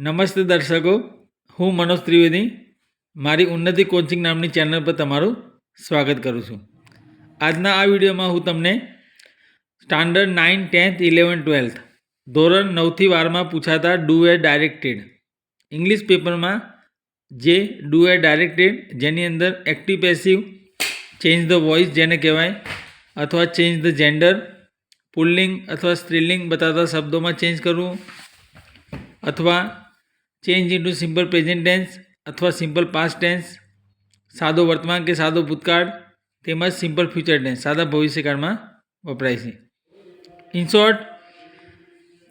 નમસ્તે દર્શકો, હું મનોજ ત્રિવેદી મારી ઉન્નતિ કોચિંગ નામની ચેનલ પર તમારું સ્વાગત કરું છું. આજના આ વિડીયોમાં હું તમને સ્ટાન્ડર્ડ 9, 10th, 11, 12th ધોરણ 9થી 12માં પૂછાતા ડુ એ ડાયરેક્ટેડ ઇંગ્લિશ પેપરમાં જે ડુ એ ડાયરેક્ટેડ જેની અંદર active passive, change the voice જેને કહેવાય, અથવા ચેન્જ ધ જેન્ડર, પુલ્લિંગ અથવા સ્ત્રીલિંગ બતાવતા શબ્દોમાં ચેન્જ કરવું, અથવા change into simple present tense અથવા સિમ્પલ પાસ્ટ ટેન્સ, સાદો વર્તમાન કે સાદો ભૂતકાળ, તેમજ સિમ્પલ ફ્યુચર ટેન્સ સાદા ભવિષ્યકાળમાં વપરાય છે. ઇન શોર્ટ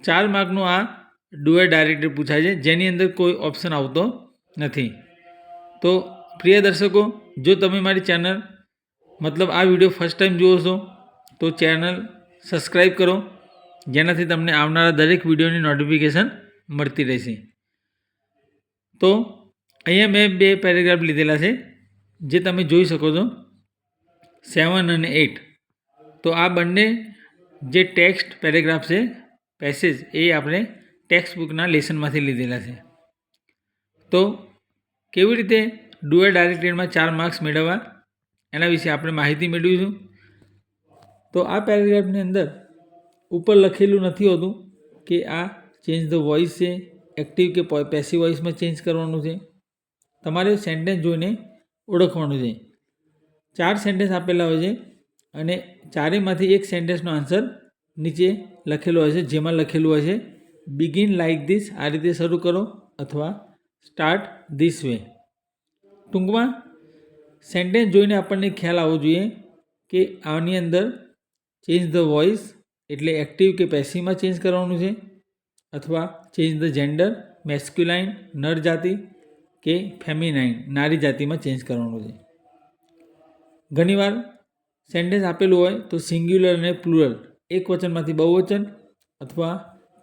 4 માર્કનું આ ડુ એ ડાયરેક્ટેડ પૂછાય છે, જેની અંદર કોઈ ઓપ્શન આવતો નથી. તો પ્રિય દર્શકો, જો તમે મારી ચેનલ મતલબ આ વિડીયો ફર્સ્ટ ટાઈમ જુઓ છો તો ચેનલ સબસ્ક્રાઈબ કરો, જેનાથી તમને આવનારા દરેક વિડીયોની નોટિફિકેશન મળતી રહેશે. તો અહીંયા મેં 2 પેરેગ્રાફ લીધેલા છે, જે તમે જોઈ શકો છો 7 અને 8. તો આ બંને જે ટેક્સ્ટ પેરેગ્રાફ છે, પેસેજ, એ આપણે ટેક્સ્ટ બુકના લેસનમાંથી લીધેલા છે. તો કેવી રીતે ડુ એ ડાયરેક્ટેડમાં 4 માર્ક્સ મેળવવા એના વિશે આપણે માહિતી મેળવીશું. તો આ પેરેગ્રાફની અંદર ઉપર લખેલું નથી હોતું કે આ ચેન્જ ધ વોઇસ છે, એક્ટિવ કે પેસિવ વોઇસમાં ચેન્જ કરવાનું છે. તમારે સેન્ટેન્સ જોઈને ઓળખવાનું છે. 4 સેન્ટેન્સ આપેલા હોય છે અને ચારેયમાંથી એક સેન્ટેન્સનો આન્સર નીચે લખેલો હોય છે, જેમાં લખેલું હોય છે બિગિન લાઇક ધીસ, આ રીતે શરૂ કરો, અથવા સ્ટાર્ટ ધીસ વે. ટૂંકમાં સેન્ટેન્સ જોઈને આપણને ખ્યાલ આવવો જોઈએ કે આની અંદર ચેન્જ ધ વોઇસ એટલે એક્ટિવ કે પેસિવમાં ચેન્જ કરવાનું છે, અથવા ચેન્જ ધ જેન્ડર મેસ્ક્યુલાઇન નર જાતિ કે ફેમિનાઇન નારી જાતિમાં ચેન્જ કરવાનું છે. ઘણીવાર સેન્ટેન્સ આપેલું હોય તો સિંગ્યુલર અને પ્લુરલ એક વચનમાંથી બહુવચન, અથવા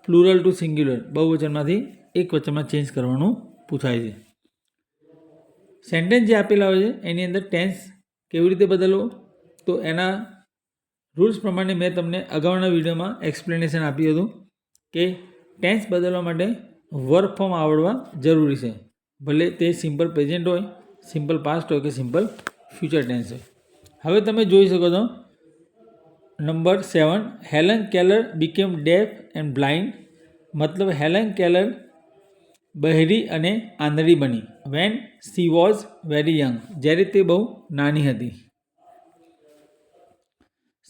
પ્લુરલ ટુ સિંગ્યુલર બહુવચનમાંથી એક વચનમાં ચેન્જ કરવાનું પૂછાય છે. સેન્ટેન્સ જે આપેલા હોય છે એની અંદર ટેન્સ કેવી રીતે બદલવો, તો એના રૂલ્સ પ્રમાણે મેં તમને અગાઉના વિડીયોમાં એક્સપ્લેનેશન આપ્યું હતું કે ટેન્સ બદલવા માટે વર્ક ફોર્મ આવડવા જરૂરી છે, ભલે તે સિમ્પલ પ્રેઝન્ટ હોય, સિમ્પલ પાસ્ટ હોય કે સિમ્પલ ફ્યુચર ટેન્સ હોય. હવે તમે જોઈ શકો છો number 7, Helen Keller became deaf and blind. મતલબ હેલન કેલર બહેરી અને આંધળી બની when she was very young, જ્યારે તે બહુ નાની હતી.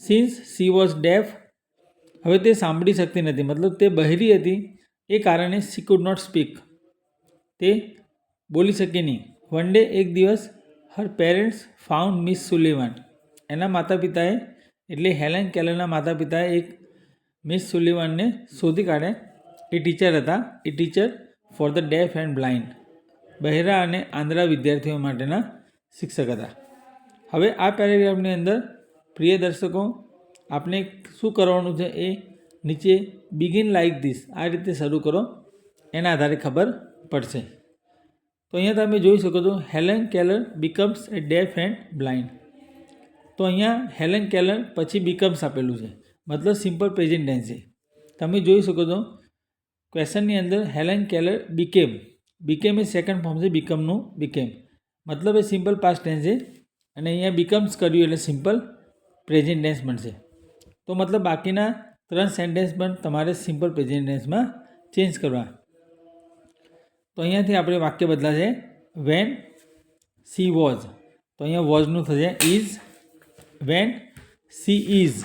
સિન્સ સી વોઝ ડેફ, હવે તે સાંભળી શકતી નથી, મતલબ તે બહેરી હતી એ કારણે સી કુડ નોટ સ્પીક, તે બોલી શકે નહીં. વન ડે, એક દિવસ, her parents found Miss Sullivan, એના માતા પિતાએ એટલે હેલન કેલરના માતા પિતાએ એક મિસ સુલિવાનને શોધી કાઢ્યા. એ ટીચર હતા, એ teacher for the deaf and blind, બહેરા અને આંધળા વિદ્યાર્થીઓ માટેના શિક્ષક હતા. હવે આ પેરેગ્રાફની અંદર પ્રિય દર્શકો આપણે શું કરવાનું છે, એ નીચે બિગિન લાઇક ધીસ આ રીતે શરૂ કરો, એના આધારે ખબર પડશે. તો અહીંયા તમે જોઈ શકો છો Helen Keller becomes A deaf and blind. તો અહીંયા હેલન કેલર પછી બીકમ્સ આપેલું છે, મતલબ સિમ્પલ પ્રેઝન્ટ ટેન્સ છે. તમે જોઈ શકો છો ક્વેશ્ચનની અંદર હેલન કેલર બીકેમ, બીકેમ એ સેકન્ડ ફોર્મ છે બીકમનું, બીકેમ મતલબ એ સિમ્પલ પાસ્ટ ટેન્સ છે, અને અહીંયા બીકમ્સ કર્યું એટલે સિમ્પલ પ્રેઝન્ટ ટેન્સ બનશે. તો મતલબ બાકીના 3 સેન્ટેન્સ પણ તમારે સિમ્પલ પ્રેઝન્ટ ટેન્સમાં ચેન્જ કરવા. તો અહીંયાથી આપણે વાક્ય બદલાશે વેન સી વોઝ, તો અહીંયા વોઝનું થશે ઇઝ. વેન સી ઇઝ,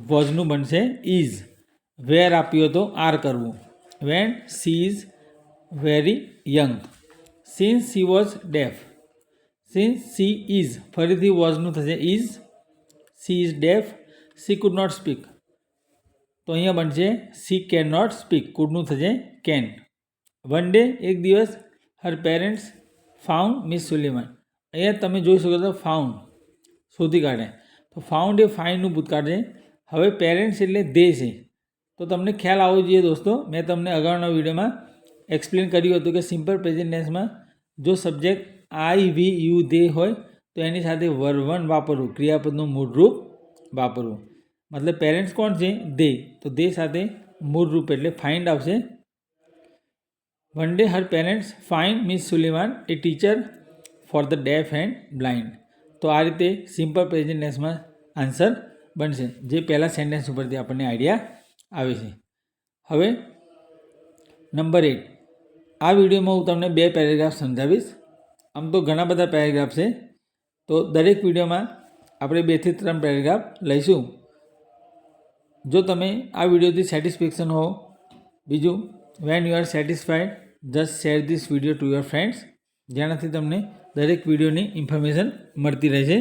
વોઝનું બનશે ઇઝ. વેર આપ્યું તો આર કરવું. When she is very young. Since she was deaf, since she is ફરીથી વોઝનું થશે is. She is deaf, she could not speak, તો અહીંયા બનશે સી કેન નોટ સ્પીક, કુડનું થશે કેન. વન ડે, એક દિવસ, her parents found Miss Sullivan, અહીંયા તમે જોઈ શકો છો ફાઉન્ડ શોધી કાઢે, તો ફાઉન્ડ એ ફાઇન્ડનું ભૂતકાળ છે. હવે પેરેન્ટ્સ એટલે દે છે, તો તમને ખ્યાલ આવવો જોઈએ દોસ્તો, મેં તમને અગાઉના વિડીયોમાં એક્સપ્લેન કર્યું હતું કે સિમ્પલ પ્રેઝન્ટ ટેન્સમાં જો સબ્જેક્ટ આઈ, વી, યુ, દે હોય તો એની સાથે વર્બ 1 વાપરવું, ક્રિયાપદનું મૂળ રૂપ વાપરવું. મતલબ પેરેન્ટ્સ કોણ છે, દે, તો દે સાથે મૂળ રૂપ એટલે ફાઇન્ડ આવશે. One day her parents find miss Suleman A teacher for the deaf and blind. તો આ રીતે સિમ્પલ પ્રેઝન્ટ ટેન્સમાં આન્સર બનશે, જે પહેલાં સેન્ટેન્સ ઉપરથી આપણને આઈડિયા આવે છે. હવે નંબર 8. આ વિડીયોમાં હું તમને 2 પેરેગ્રાફ સમજાવીશ. આમ તો ઘણા બધા પેરેગ્રાફ છે, તો દરેક વિડીયોમાં આપણે 2 થી 3 પેરેગ્રાફ લઈશું. જો તમે આ વિડીયોથી સેટિસ્ફેક્શન હો, બીજું when you are satisfied just share this video to your friends, જેનાથી તમને દરેક વિડીયોની ઇન્ફોર્મેશન મળતી રહેશે.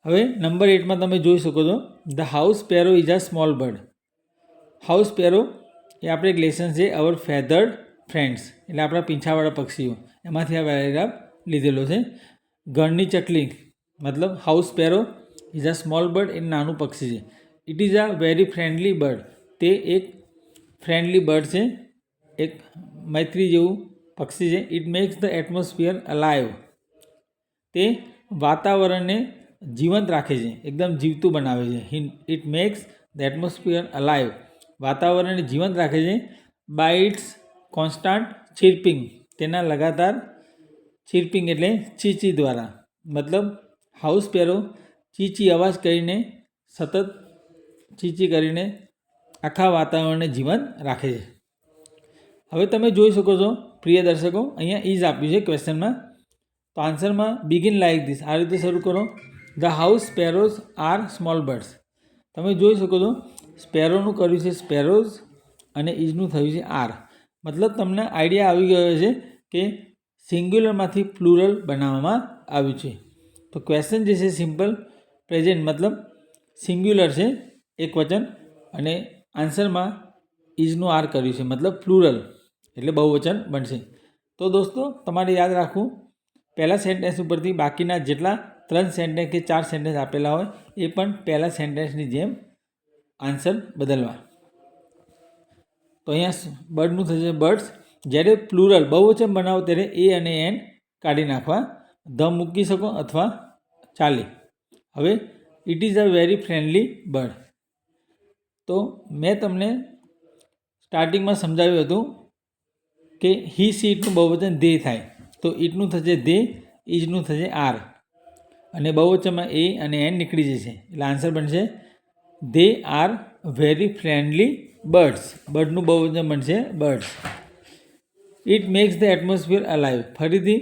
હવે નંબર 8માં તમે જોઈ શકો છો, the house sparrow is a small bird. House sparrow એ આપણે એક લેસન છે અવર ફેધર્ડ ફ્રેન્ડ્સ, એટલે આપણા પીંછાવાળા પક્ષીઓ, એમાંથી આ પેરેગ્રાફ લીધેલો છે. ઘરની ચકલી મતલબ house sparrow is a small bird, એ નાનું પક્ષી છે. It is a very friendly bird, તે એક ફ્રેન્ડલી બર્ડ છે, એક મૈત્રી જેવું પક્ષી છે. It makes the atmosphere alive, તે વાતાવરણને જીવંત રાખે છે, એકદમ જીવતું બનાવે છે. It makes the atmosphere alive, વાતાવરણને જીવંત રાખે છે. બાય ઇટ્સ કોન્સ્ટન્ટ ચીર્પિંગ, તેના લગાતાર ચીર્પિંગ એટલે ચીચી દ્વારા, મતલબ હાઉસ સ્પેરો ચીચી અવાજ કરીને, સતત ચીચી કરીને આખા વાતાવરણને જીવંત રાખે છે. હવે તમે જોઈ શકો છો પ્રિય દર્શકો, અહીંયા ઇઝ આપ્યું છે ક્વેશ્ચનમાં, તો આન્સરમાં બિગિન લાઇક ધીસ, આ રીતે શરૂ કરો. The house sparrows are small birds. તમે જોઈ શકો છો સ્પેરોનું કર્યું છે સ્પેરોઝ અને ઇઝનું થયું છે આર, મતલબ તમને આઈડિયા આવી ગયો છે કે સિંગ્યુલરમાંથી પ્લુરલ બનાવવામાં આવ્યું છે. તો ક્વેશ્ચન જે છે સિમ્પલ પ્રેઝન્ટ મતલબ સિંગ્યુલર છે, એક વચન, અને આન્સરમાં ઇઝનું આર કર્યું છે મતલબ પ્લુરલ, એટલે બહુવચન બનશે. તો દોસ્તો તમારે યાદ રાખવું, પહેલાં સેન્ટેન્સ ઉપરથી બાકીના જેટલા 3 સેન્ટેન્સ કે 4 સેન્ટેન્સ આપેલા હોય એ પણ પહેલાં સેન્ટેન્સની જેમ આન્સર બદલવા. તો અહીંયા બર્ડનું થશે બર્ડ્સ. જ્યારે પ્લુરલ બહુવચન બનાવો ત્યારે એ અને એન કાઢી નાખવા, ધ મૂકી શકો અથવા ચાલે. હવે it is a very friendly bird. તો મેં તમને સ્ટાર્ટિંગમાં સમજાવ્યું હતું કે હી સી ઇટનું બહુવચન દે થાય, તો ઇટનું થશે દે, ઇઝનું થશે આર, અને બહુવચનમાં એ અને એન નીકળી જશે, એટલે આન્સર બનશે they are very friendly birds. બર્ડનું બહુવચન બનશે birds. It makes the atmosphere alive, ફરીથી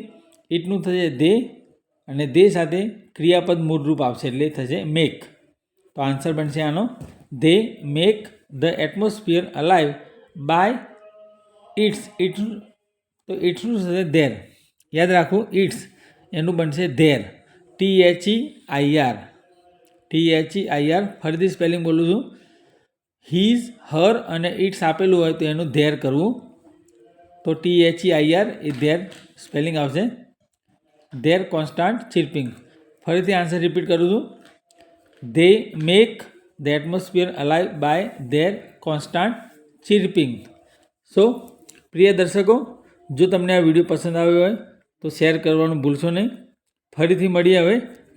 ઇટનું થશે દે, અને દે સાથે ક્રિયાપદ મૂળરૂપ આવશે એટલે થશે મેક. તો આન્સર બનશે આનો they make the atmosphere alive by its. તો ઇટ્સનું થશે ધેર, યાદ રાખવું ઇટ્સ એનું બનશે ધેર, THEIR, THEIR. ફરીથી સ્પેલિંગ બોલું છું, હીઝ હર અને ઇટ્સ આપેલું હોય તો એનું ધેર કરવું, તો THEIR એ ધેર સ્પેલિંગ આવશે. ધેર કોન્સ્ટન્ટ ચીર્પિંગ, ફરીથી આન્સર રિપીટ કરું છું, they make the atmosphere alive by their constant chirping. So પ્રિય દર્શકો, જો તમને આ વિડીયો પસંદ આવ્યો હોય તો શેર કરવાનું ભૂલશો નહીં. ફરીથી મળીએ હવે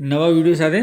નવા વિડીયો સાથે.